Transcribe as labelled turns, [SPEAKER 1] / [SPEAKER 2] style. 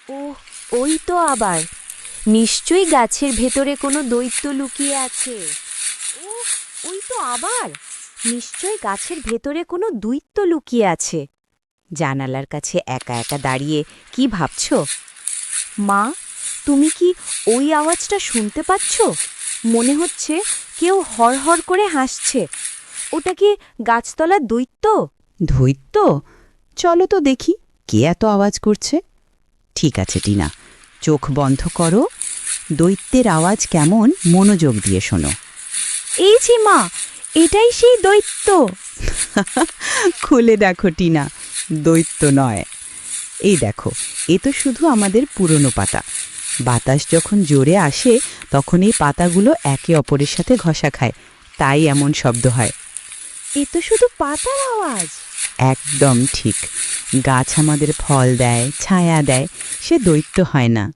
[SPEAKER 1] ওহ, ওই তো আবার নিশ্চয়ই গাছের ভেতরে কোনো দৈত্য লুকিয়ে আছে। ওহ, ওই তো আবার নিশ্চয়ই গাছের ভেতরে কোনো দৈত্য লুকিয়ে আছে। জানালার কাছে একা একা দাঁড়িয়ে কি ভাবছো? মা, তুমি কি ওই আওয়াজটা শুনতে পাচ্ছ? মনে হচ্ছে কেউ হড়হড় করে হাসছে। ওটা কি গাছতলার দৈত্য?
[SPEAKER 2] দৈত্য? চলো তো দেখি কে এত আওয়াজ করছে। ঠিক আছে টিনা, চোখ বন্ধ করো, দৈত্যের আওয়াজ কেমন মনোযোগ দিয়ে শোনো।
[SPEAKER 1] এই যে মা, এটাই সেই দৈত্য।
[SPEAKER 2] খুলে দেখো টিনা, দৈত্য নয়। এই দেখো, এ তো শুধু আমাদের পুরনো পাতা। বাতাস যখন জোরে আসে তখন এই পাতাগুলো একে অপরের সাথে ঘষা খায়, তাই এমন শব্দ হয়।
[SPEAKER 1] এ তো শুধু পাতার আওয়াজ।
[SPEAKER 2] একদম ঠিক। গাছ আমাদের ফল দেয়, ছায়া দেয়, সে দৈত্য হয় না।